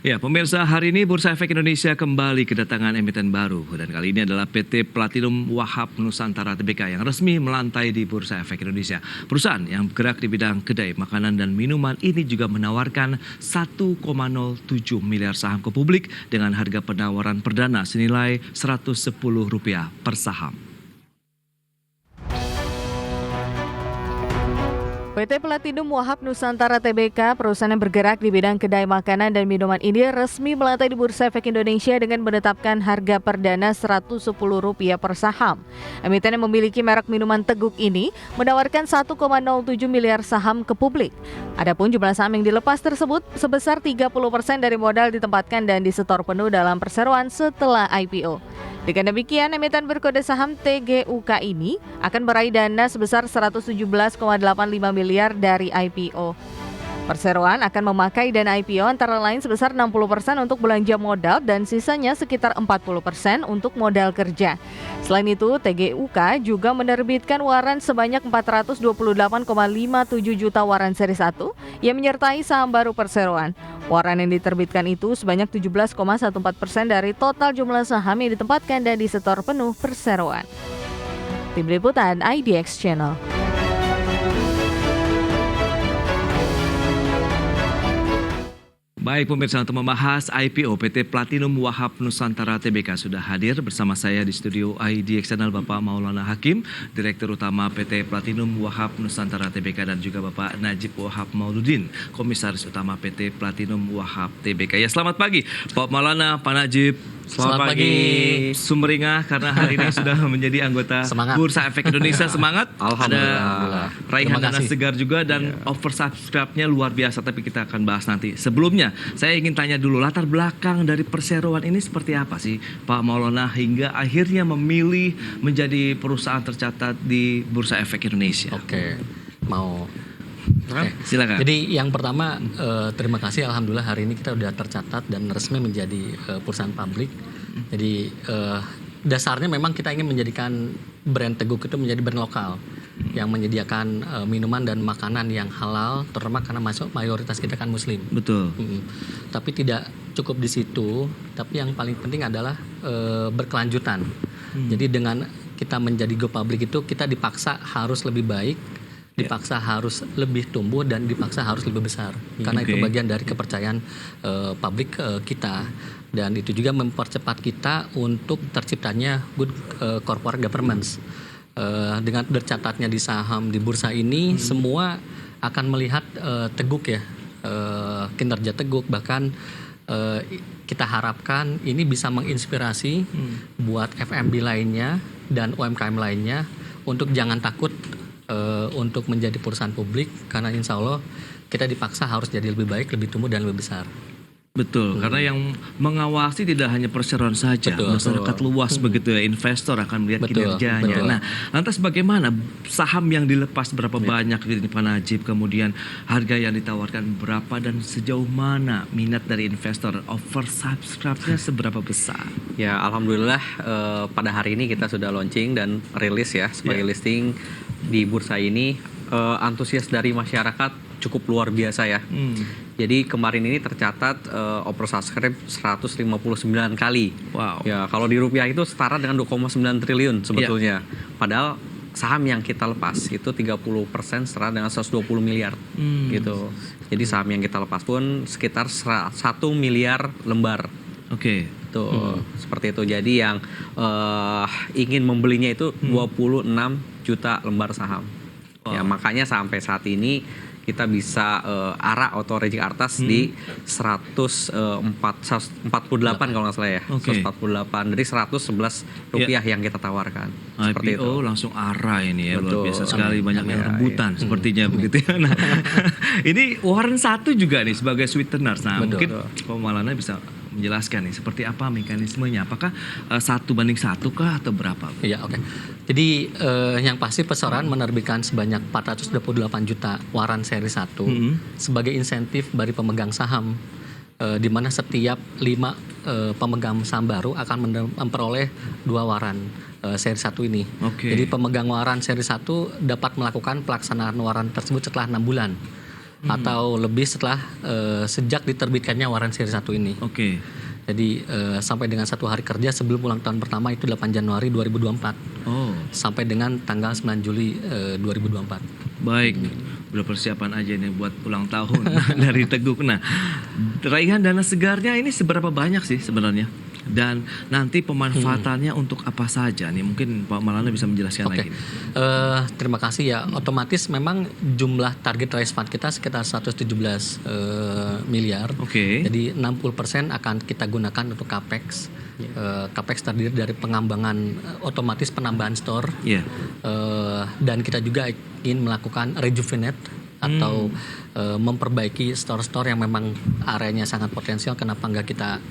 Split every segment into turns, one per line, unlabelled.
Ya, pemirsa, hari ini Bursa Efek Indonesia kembali kedatangan emiten baru. Dan kali ini adalah PT Platinum Wahab Nusantara Tbk yang resmi melantai di Bursa Efek Indonesia. Perusahaan yang bergerak di bidang kedai, makanan, dan minuman ini juga menawarkan 1,07 miliar saham ke publik dengan harga penawaran perdana senilai Rp110 per saham.
PT Platinum Wahab Nusantara Tbk, perusahaan yang bergerak di bidang kedai makanan dan minuman ini resmi melantai di Bursa Efek Indonesia dengan menetapkan harga perdana Rp110 per saham. Emiten yang memiliki merek minuman Teguk ini menawarkan 1,07 miliar saham ke publik. Adapun jumlah saham yang dilepas tersebut sebesar 30% dari modal ditempatkan dan disetor penuh dalam perseroan setelah IPO. Dengan demikian, emiten berkode saham TGUK ini akan meraih dana sebesar 117,85 miliar dari IPO. Perseroan akan memakai dana IPO antara lain sebesar 60% untuk belanja modal dan sisanya sekitar 40% untuk modal kerja. Selain itu, TGUK juga menerbitkan waran sebanyak 428,57 juta waran seri 1 yang menyertai saham baru perseroan. Waran yang diterbitkan itu sebanyak 17,14% dari total jumlah saham yang ditempatkan dan disetor penuh perseroan. Tim Liputan IDX Channel.
Baik pemirsa, untuk membahas IPO PT Platinum Wahab Nusantara Tbk sudah hadir bersama saya di studio IDX Channel Bapak Maulana Hakim, Direktur Utama PT Platinum Wahab Nusantara Tbk, dan juga Bapak Najib Wahab Mauludin, Komisaris Utama PT Platinum Wahab Tbk. Ya, selamat pagi Pak Maulana, Pak Najib.
Selamat pagi.
Sumringah karena hari ini sudah menjadi anggota Bursa Efek Indonesia. Semangat.
Alhamdulillah.
Ada raihan dana segar juga dan oversubscribe-nya luar biasa, tapi kita akan bahas nanti. Sebelumnya, saya ingin tanya dulu latar belakang dari perseroan ini seperti apa sih Pak Maulana hingga akhirnya memilih menjadi perusahaan tercatat di Bursa Efek Indonesia.
Oke.
Silakan.
Jadi yang pertama, terima kasih, alhamdulillah hari ini kita sudah tercatat dan resmi menjadi perusahaan publik. Jadi dasarnya memang kita ingin menjadikan brand Teguk itu menjadi brand lokal yang menyediakan minuman dan makanan yang halal, terutama karena mayoritas kita kan Muslim.
Betul.
Tapi tidak cukup di situ, tapi yang paling penting adalah berkelanjutan. Jadi dengan kita menjadi go public itu kita dipaksa harus lebih baik, dipaksa harus lebih tumbuh, dan dipaksa harus lebih besar. Karena itu bagian dari kepercayaan publik kita. Dan itu juga mempercepat kita untuk terciptanya good corporate governance. Dengan tercatatnya di saham di bursa ini, semua akan melihat Teguk ya, kinerja Teguk. Bahkan kita harapkan ini bisa menginspirasi buat FMB lainnya dan UMKM lainnya untuk jangan takut untuk menjadi perusahaan publik, karena insya Allah kita dipaksa harus jadi lebih baik, lebih tumbuh, dan lebih besar.
Betul, karena yang mengawasi tidak hanya perseroan saja, masyarakat luas begitu ya, investor akan melihat kinerjanya. Nah, lantas bagaimana saham yang dilepas berapa banyak gitu Pak Najib, kemudian harga yang ditawarkan berapa, dan sejauh mana minat dari investor, oversubscribe-nya seberapa besar?
Ya, alhamdulillah pada hari ini kita sudah launching dan rilis ya sebagai listing di bursa ini. Antusias dari masyarakat cukup luar biasa ya. Jadi kemarin ini tercatat oversubscribe 159 kali.
Wow.
Ya, kalau di rupiah itu setara dengan 2,9 triliun sebetulnya. Padahal saham yang kita lepas itu 30% setara dengan 120 miliar gitu. Jadi saham yang kita lepas pun sekitar 1 miliar lembar.
Oke.
Tuh, seperti itu. Jadi yang ingin membelinya itu 26 juta lembar saham. Ya, makanya sampai saat ini kita bisa ARA atau reject atas di 148 kalau nggak salah ya. 148 dari 111 rupiah yang kita tawarkan. Seperti
IPO
itu.
langsung ARA ini ya.
Betul.
Luar biasa sekali, banyak yang rebutan sepertinya begitu ya. Nah, ini waran satu juga nih sebagai sweeteners. Nah, mungkin Pak Maulana bisa menjelaskan nih seperti apa mekanismenya, apakah 1:1 kah atau berapa?
Iya, oke. Jadi yang pasti perseroan menerbitkan sebanyak 428 juta waran seri 1 sebagai insentif bagi pemegang saham, di mana setiap 5 pemegang saham baru akan memperoleh 2 waran seri 1 ini. Jadi pemegang waran seri 1 dapat melakukan pelaksanaan waran tersebut setelah 6 bulan. atau lebih setelah sejak diterbitkannya waran seri 1 ini.
Oke.
Jadi sampai dengan 1 hari kerja sebelum ulang tahun pertama itu 8 Januari 2024.
Oh,
Sampai dengan tanggal 9 Juli 2024.
baik. Udah persiapan aja nih buat ulang tahun dari Teguk. Nah, raihan dana segarnya ini seberapa banyak sih sebenarnya? Dan nanti pemanfaatannya untuk apa saja nih? Mungkin Pak Maulana bisa menjelaskan
Oke,
lagi.
terima kasih ya. Otomatis memang jumlah target raise fund kita sekitar 117 miliar.
Oke.
Jadi 60% akan kita gunakan untuk capex. Capex terdiri dari pengembangan otomatis penambahan store.
Iya.
Dan kita juga ingin melakukan rejuvenate atau memperbaiki store-store yang memang areanya sangat potensial. Kenapa nggak kita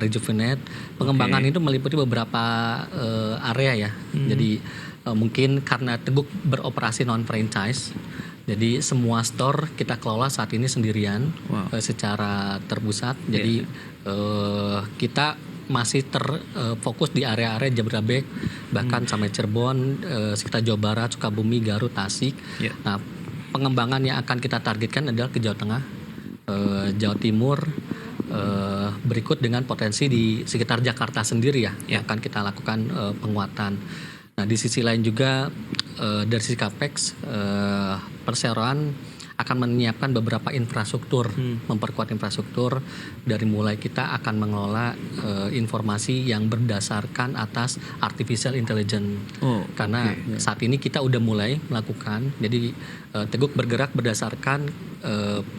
rejuvenate? Pengembangan itu meliputi beberapa area ya. Jadi mungkin karena Teguk beroperasi non franchise, jadi semua store kita kelola saat ini sendirian.
Wow.
Secara terpusat. Jadi kita masih terfokus di area-area Jabodetabek, bahkan sampai Cirebon, sekitar Jawa Barat, Sukabumi, Garut, Tasik.
Yeah.
Nah, pengembangan yang akan kita targetkan adalah ke Jawa Tengah, Jawa Timur, berikut dengan potensi di sekitar Jakarta sendiri ya, yang akan kita lakukan penguatan. Nah, di sisi lain juga dari sisi capex, perseroan akan menyiapkan beberapa infrastruktur, memperkuat infrastruktur. Dari mulai kita akan mengelola informasi yang berdasarkan atas artificial intelligence. Karena saat ini kita udah mulai melakukan, jadi Teguk bergerak berdasarkan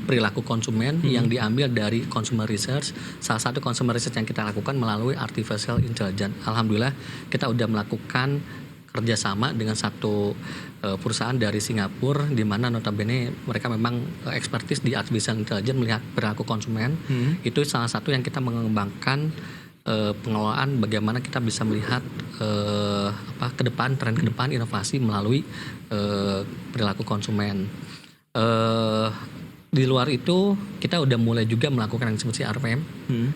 perilaku konsumen yang diambil dari consumer research. Salah satu consumer research yang kita lakukan melalui artificial intelligence. Alhamdulillah kita udah melakukan kerjasama dengan satu perusahaan dari Singapura, di mana notabene mereka memang ekspertis di artificial intelligence melihat perilaku konsumen. Itu salah satu yang kita mengembangkan pengelolaan bagaimana kita bisa melihat ke depan, tren ke depan, inovasi melalui perilaku konsumen. Di luar itu kita udah mulai juga melakukan yang disebut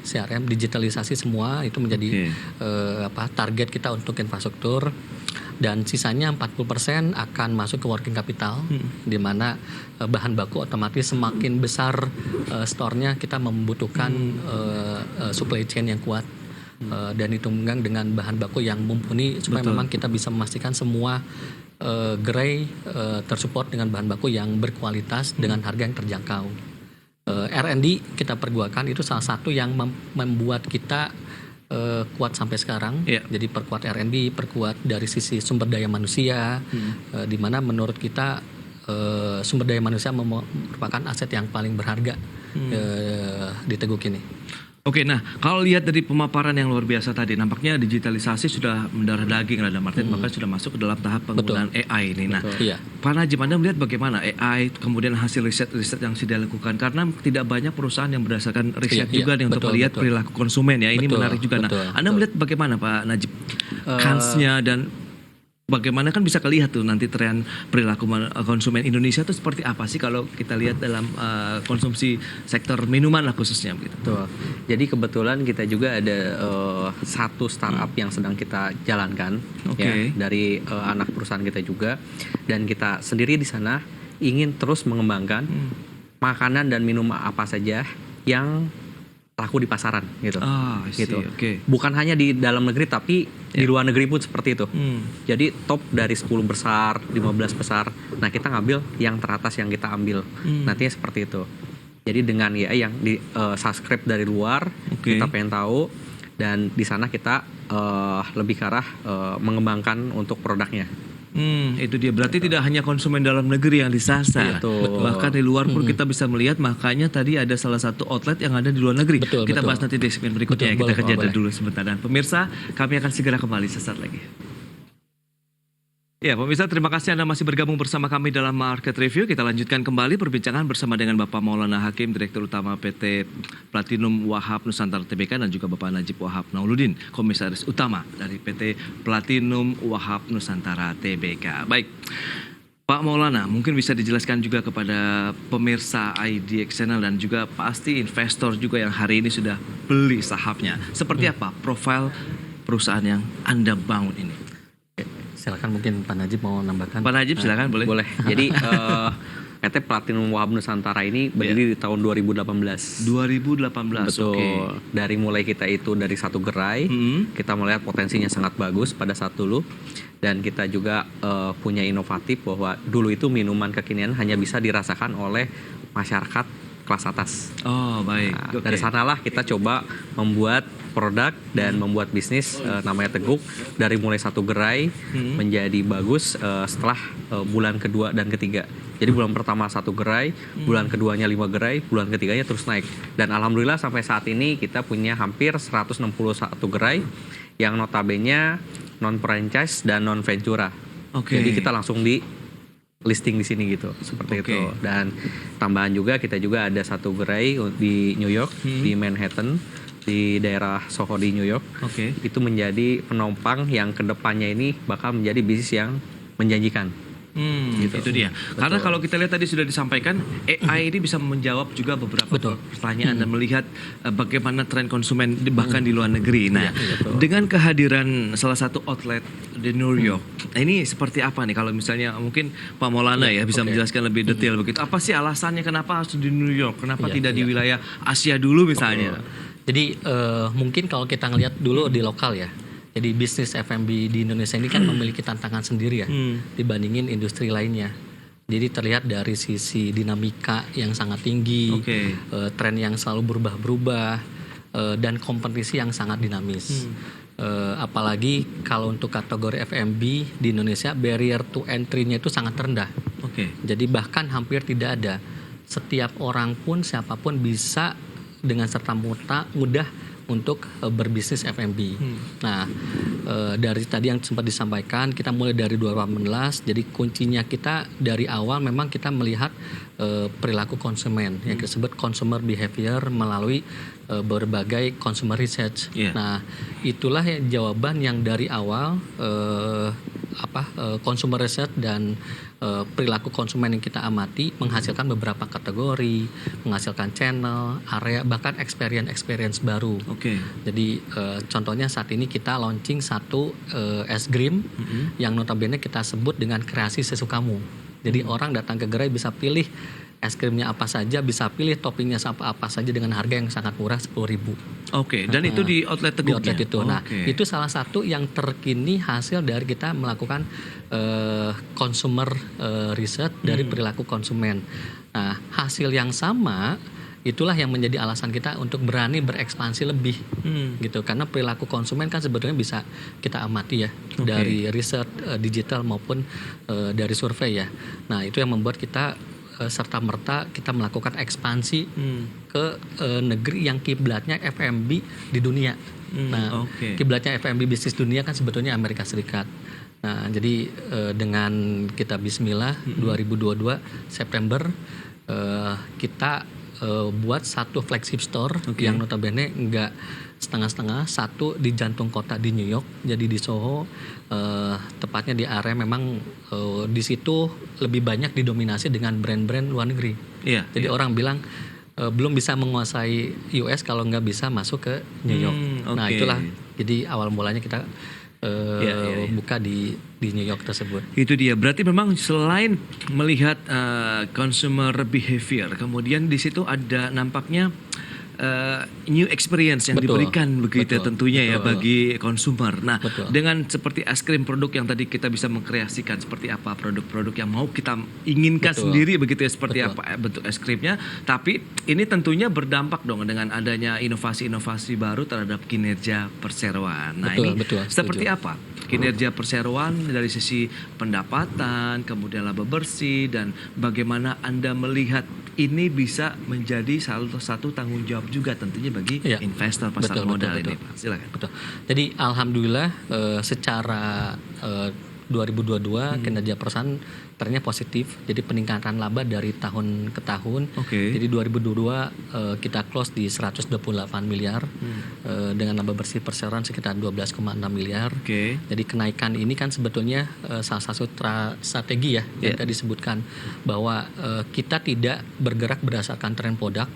CRM, digitalisasi semua itu menjadi target kita untuk infrastruktur. Dan sisanya 40% akan masuk ke working capital, di mana bahan baku otomatis semakin besar store-nya, kita membutuhkan supply chain yang kuat, dan ditunggang dengan bahan baku yang mumpuni supaya memang kita bisa memastikan semua gerai tersupport dengan bahan baku yang berkualitas dengan harga yang terjangkau. R&D kita pergunakan, itu salah satu yang membuat kita kuat sampai sekarang. Jadi perkuat R&D, perkuat dari sisi sumber daya manusia, di mana menurut kita sumber daya manusia merupakan aset yang paling berharga di Teguk ini.
Oke, nah kalau lihat dari pemaparan yang luar biasa tadi, nampaknya digitalisasi sudah mendarah daging lah, Martin, bahkan sudah masuk ke dalam tahap penggunaan AI ini. Nah, Pak Najib, Anda melihat bagaimana AI, kemudian hasil riset yang sudah dilakukan? Karena tidak banyak perusahaan yang berdasarkan riset juga nih untuk melihat perilaku konsumen ya. Ini menarik juga. Nah, Anda melihat bagaimana Pak Najib kansnya dan bagaimana kan bisa kelihatan tuh nanti tren perilaku konsumen Indonesia itu seperti apa sih kalau kita lihat dalam konsumsi sektor minuman lah khususnya gitu.
Betul. Jadi kebetulan kita juga ada satu startup yang sedang kita jalankan ya, dari anak perusahaan kita juga, dan kita sendiri di sana ingin terus mengembangkan makanan dan minuman apa saja yang laku di pasaran gitu. Gitu. Bukan hanya di dalam negeri tapi di luar negeri pun seperti itu. Jadi top dari 10 besar, 15 besar. Nah, kita ngambil yang teratas yang kita ambil. Nantinya seperti itu. Jadi dengan yang di subscribe dari luar, kita pengen tahu, dan di sana kita lebih ke arah mengembangkan untuk produknya.
Itu dia, berarti tidak hanya konsumen dalam negeri yang disasar, bahkan di luar pun kita bisa melihat. Makanya tadi ada salah satu outlet yang ada di luar negeri. Kita bahas nanti di segmen berikutnya. Kita kerja dulu sebentar, dan pemirsa, kami akan segera kembali sesaat lagi. Ya, pemirsa, terima kasih Anda masih bergabung bersama kami dalam Market Review. Kita lanjutkan kembali perbincangan bersama dengan Bapak Maulana Hakim, Direktur Utama PT Platinum Wahab Nusantara Tbk, dan juga Bapak Najib Wahab Nauluddin, Komisaris Utama dari PT Platinum Wahab Nusantara Tbk. Baik, Pak Maulana, mungkin bisa dijelaskan juga kepada pemirsa IDX Channel dan juga pasti investor juga yang hari ini sudah beli sahamnya. Seperti apa profil perusahaan yang Anda bangun ini?
Silakan, mungkin Pak Najib mau nambahkan.
Pak Najib silakan, boleh.
Boleh. Jadi PT Platinum Wahab Nusantara ini berdiri di tahun 2018.
2018.
Betul.
Oke.
Dari mulai kita itu dari satu gerai, kita melihat potensinya sangat bagus pada saat dulu. Dan kita juga punya inovatif bahwa dulu itu minuman kekinian hanya bisa dirasakan oleh masyarakat kelas atas.
Oh, baik.
Nah,
Oke.
dari sanalah kita coba membuat produk dan membuat bisnis namanya Teguk dari mulai satu gerai menjadi bagus setelah bulan kedua dan ketiga. Jadi bulan pertama satu gerai, bulan keduanya 5 gerai, bulan ketiganya terus naik. Dan alhamdulillah sampai saat ini kita punya hampir 161 gerai yang notabene non franchise dan non ventura.
Oke.
Jadi kita langsung di listing di sini gitu, seperti
Oke.
itu. Dan tambahan juga kita juga ada satu gerai di New York, di Manhattan, di daerah Soho di New York.
Oke.
Itu menjadi penopang yang kedepannya ini bakal menjadi bisnis yang menjanjikan. Gitu.
Itu dia. Karena kalau kita lihat tadi sudah disampaikan, AI ini bisa menjawab juga beberapa
Betul.
pertanyaan dan melihat bagaimana tren konsumen bahkan di luar negeri. Nah,
betul.
dengan kehadiran salah satu outlet di New York, ini seperti apa nih? Kalau misalnya mungkin Pak Maulana ya bisa
oke.
menjelaskan lebih detail begitu. Apa sih alasannya kenapa harus di New York? Kenapa
Iya,
tidak di
iya.
wilayah Asia dulu misalnya?
Jadi mungkin kalau kita ngelihat dulu di lokal ya. Jadi bisnis F&B di Indonesia ini kan memiliki tantangan sendiri ya dibandingin industri lainnya. Jadi terlihat dari sisi dinamika yang sangat tinggi,
Oke.
tren yang selalu berubah-berubah, dan kompetisi yang sangat dinamis. Apalagi kalau untuk kategori F&B di Indonesia barrier to entry-nya itu sangat rendah.
Oke.
Jadi bahkan hampir tidak ada. Setiap orang pun siapapun bisa dengan serta mudah untuk berbisnis F&B. Nah, dari tadi yang sempat disampaikan, kita mulai dari 2018. Jadi kuncinya kita dari awal memang kita melihat perilaku konsumen yang disebut consumer behavior melalui berbagai consumer research.
Yeah.
Nah, itulah jawaban yang dari awal consumer research dan perilaku konsumen yang kita amati menghasilkan beberapa kategori, menghasilkan channel, area, bahkan experience baru.
Oke.
Jadi contohnya saat ini kita launching satu es krim yang notabene kita sebut dengan kreasi sesukamu. Jadi orang datang ke gerai bisa pilih es krimnya apa saja, bisa pilih toppingnya apa saja dengan harga yang sangat murah 10.000.
Oke, dan itu di outlet
Di
Teguknya?
outlet itu. Nah,
Oke.
itu salah satu yang terkini hasil dari kita melakukan consumer research dari perilaku konsumen. Nah, hasil yang sama itulah yang menjadi alasan kita untuk berani berekspansi lebih, gitu. Karena perilaku konsumen kan sebetulnya bisa kita amati ya dari riset digital maupun dari survei ya. Nah, itu yang membuat kita serta merta kita melakukan ekspansi ke negeri yang kiblatnya F&B di dunia. Nah,
oke.
kiblatnya F&B bisnis dunia kan sebetulnya Amerika Serikat. Nah, jadi dengan kita Bismillah 2022 September kita buat satu flagship store yang notabene enggak setengah-setengah, satu di jantung kota di New York, jadi di Soho, tepatnya di area memang di situ lebih banyak didominasi dengan brand-brand luar negeri.
Iya.
Jadi orang bilang belum bisa menguasai US kalau nggak bisa masuk ke New York. Nah,
oke.
itulah jadi awal mulanya kita buka di New York tersebut.
Itu dia. Berarti memang selain melihat consumer behavior, kemudian di situ ada nampaknya new experience yang
Betul,
diberikan begitu
betul,
tentunya ya
betul.
bagi konsumer. Nah,
Betul.
dengan seperti es krim produk yang tadi kita bisa mengkreasikan seperti apa produk-produk yang mau kita inginkan
Betul.
sendiri begitu ya seperti
Betul.
apa bentuk es krimnya. Tapi ini tentunya berdampak dong dengan adanya inovasi-inovasi baru terhadap kinerja perseroan. Nah,
Betul,
ini
betul,
seperti
setuju.
apa kinerja perseroan dari sisi pendapatan, kemudian laba bersih, dan bagaimana Anda melihat ini bisa menjadi salah satu tanggung jawab juga tentunya bagi
Iya.
investor pasar
Betul,
modal
betul,
ini,
betul.
Pak. Silakan.
Betul. Jadi alhamdulillah secara 2022 kinerja perusahaan trennya positif. Jadi peningkatan laba dari tahun ke tahun.
Oke.
Jadi 2022 kita close di 128 miliar dengan laba bersih perseroan sekitar 12,6 miliar.
Oke.
Jadi kenaikan ini kan sebetulnya salah satu strategi ya yang
Yeah.
tadi disebutkan bahwa kita tidak bergerak berdasarkan tren produk,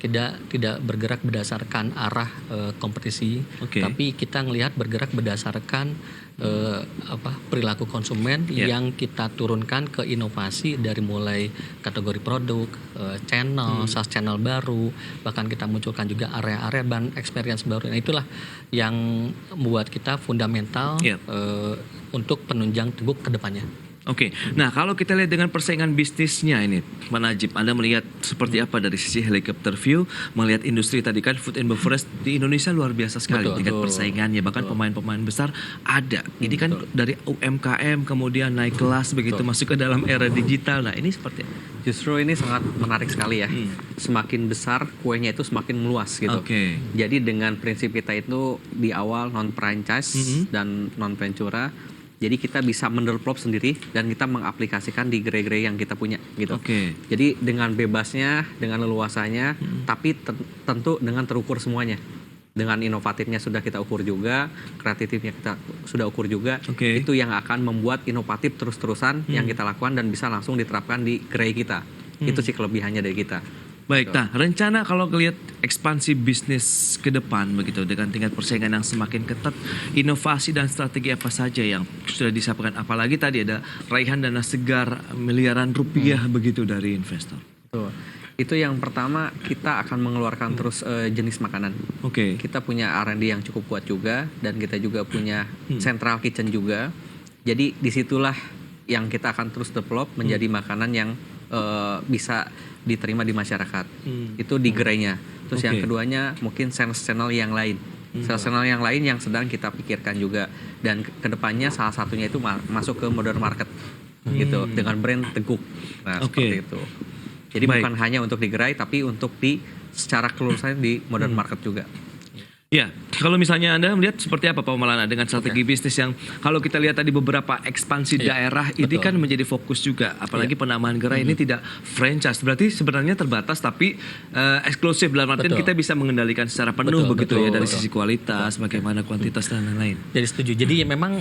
tidak bergerak berdasarkan arah kompetisi,
Oke.
tapi kita ngelihat bergerak berdasarkan perilaku konsumen yang kita turunkan ke inovasi dari mulai kategori produk, channel, sales channel baru, bahkan kita munculkan juga area-area dan experience baru. Nah, itulah yang membuat kita fundamental untuk penunjang Teguh ke depannya.
Oke, nah kalau kita lihat dengan persaingan bisnisnya ini, Pak Najib, Anda melihat seperti apa dari sisi helikopter view, melihat industri tadi kan food and beverage di Indonesia luar biasa sekali tingkat persaingannya, bahkan pemain-pemain besar ada. Ini kan dari UMKM kemudian naik kelas begitu masuk ke dalam era digital. Nah ini seperti apa?
Justru ini sangat menarik sekali ya. Semakin besar kuenya itu semakin meluas gitu.
Oke.
Jadi dengan prinsip kita itu di awal non franchise dan non ventura. Jadi kita bisa mendevelop sendiri dan kita mengaplikasikan di gerai-gerai yang kita punya gitu.
Oke.
Jadi dengan bebasnya, dengan leluasannya, tapi tentu dengan terukur semuanya. Dengan inovatifnya sudah kita ukur juga, kreatifnya kita sudah ukur juga.
Oke.
Itu yang akan membuat inovatif terus-terusan yang kita lakukan dan bisa langsung diterapkan di gerai kita. Itu sih kelebihannya dari kita.
Baik, nah rencana kalau ngelihat ekspansi bisnis ke depan begitu dengan tingkat persaingan yang semakin ketat, inovasi dan strategi apa saja yang sudah disiapkan? Apalagi tadi ada raihan dana segar miliaran rupiah begitu dari investor.
Betul. Itu yang pertama, kita akan mengeluarkan terus jenis makanan.
Oke.
Kita punya R&D yang cukup kuat juga dan kita juga punya central kitchen juga. Jadi disitulah yang kita akan terus develop menjadi makanan yang bisa diterima di masyarakat. Itu di gerainya. Terus yang keduanya mungkin sales channel yang lain. Sales channel yang lain yang sedang kita pikirkan juga. Dan kedepannya salah satunya itu masuk ke modern market gitu dengan brand Teguh. Nah, seperti itu. Jadi bukan hanya untuk di gerai tapi untuk secara kelulusan di modern market juga.
Ya, kalau misalnya Anda melihat seperti apa Pak Maulana dengan strategi bisnis yang kalau kita lihat tadi beberapa ekspansi daerah ini kan menjadi fokus juga, apalagi penambahan gerai ini tidak franchise, berarti sebenarnya terbatas tapi eksklusif dalam artian kita bisa mengendalikan secara penuh begitu ya dari sisi kualitas, bagaimana kuantitas dan lain-lain.
Jadi setuju. Jadi memang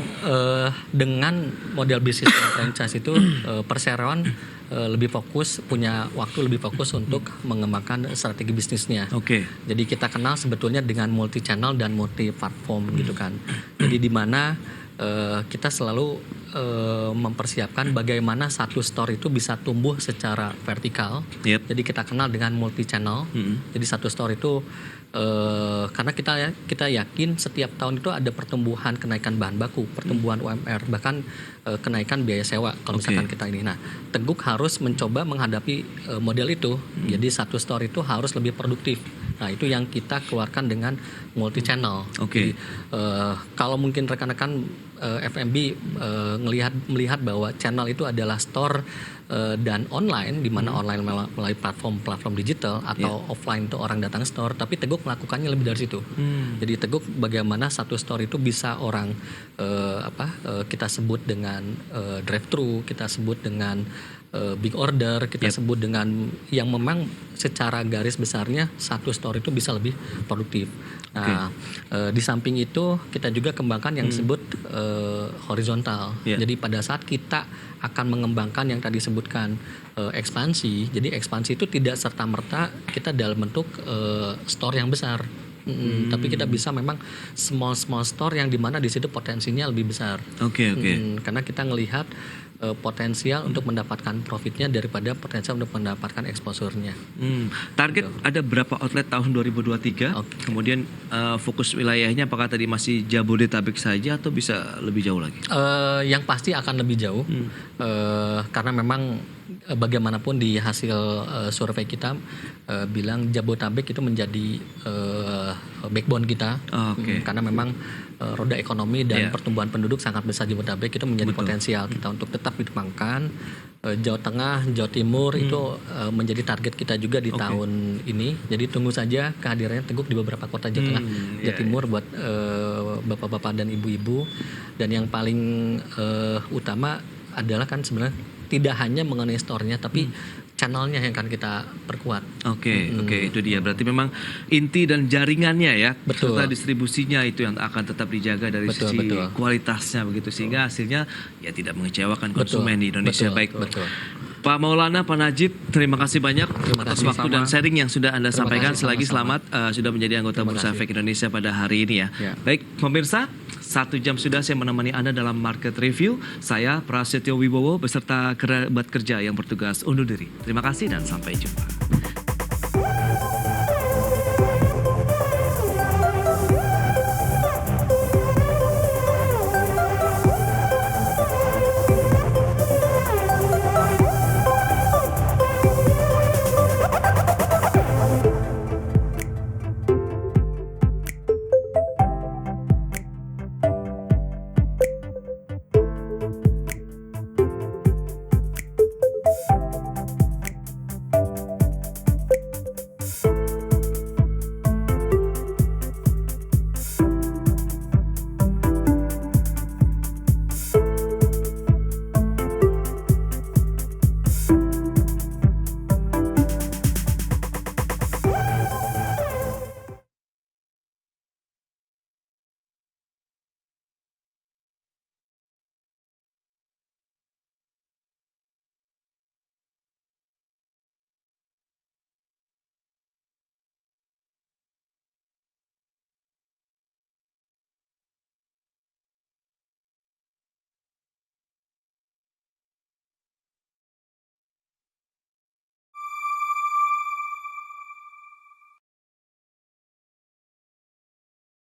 dengan model bisnis franchise itu perseroan lebih fokus, punya waktu lebih fokus untuk mengembangkan strategi bisnisnya.
Oke.
Jadi kita kenal sebetulnya dengan multi channel dan multi platform gitu kan. Jadi di mana kita selalu mempersiapkan bagaimana satu store itu bisa tumbuh secara vertikal. Jadi kita kenal dengan multi channel. Jadi satu store itu karena kita yakin setiap tahun itu ada pertumbuhan kenaikan bahan baku, pertumbuhan UMR, bahkan kenaikan biaya sewa kalau misalkan kita ini. Nah, Teguh harus mencoba menghadapi model itu. Jadi satu store itu harus lebih produktif. Nah, itu yang kita keluarkan dengan multi channel. Jadi kalau mungkin rekan-rekan FMB melihat bahwa channel itu adalah store dan online, di mana online melalui platform digital atau offline itu orang datang store, tapi Teguh melakukannya lebih dari situ. Jadi Teguh bagaimana satu store itu bisa orang kita sebut dengan drive-thru, kita sebut dengan big order, kita sebut dengan yang memang secara garis besarnya satu store itu bisa lebih produktif. Nah, di samping itu kita juga kembangkan yang disebut horizontal. Jadi pada saat kita akan mengembangkan yang tadi sebutkan ekspansi, jadi ekspansi itu tidak serta-merta kita dalam bentuk store yang besar. Tapi kita bisa memang small store yang dimana di situ potensinya lebih besar. Karena kita ngelihat potensial untuk mendapatkan profitnya daripada potensial untuk mendapatkan exposure-nya.
Target ada berapa outlet tahun 2023? Kemudian fokus wilayahnya apakah tadi masih Jabodetabek saja atau bisa lebih jauh lagi?
Yang pasti akan lebih jauh karena memang bagaimanapun di hasil survei kita bilang Jabodetabek itu menjadi backbone kita. Karena memang roda ekonomi dan pertumbuhan penduduk sangat besar Jabodetabek, itu menjadi potensial kita untuk tetap dikembangkan. Jawa Tengah, Jawa Timur itu menjadi target kita juga di tahun ini. Jadi tunggu saja kehadirannya Teguh di beberapa kota Jawa Tengah, Jawa Timur buat bapak-bapak dan ibu-ibu. Dan yang paling utama adalah kan sebenarnya tidak hanya mengenai store-nya tapi channelnya yang akan kita perkuat.
Itu dia. Berarti memang inti dan jaringannya ya,
Betul.
serta distribusinya itu yang akan tetap dijaga dari sisi kualitasnya begitu, sehingga hasilnya ya tidak mengecewakan konsumen di Indonesia.
Betul.
Pak Maulana, Pak Najib, terima kasih banyak atas
kasih.
waktu dan sharing yang sudah Anda
Terima
sampaikan.
kasih,
Selagi
sama-sama.
selamat sudah menjadi anggota
Terima
Bursa
kasih.
Efek Indonesia pada hari ini ya.
Ya.
Baik, pemirsa, 1 jam sudah saya menemani Anda dalam Market Review. Saya Prasetyo Wibowo beserta kerabat kerja yang bertugas undur diri. Terima kasih dan sampai jumpa.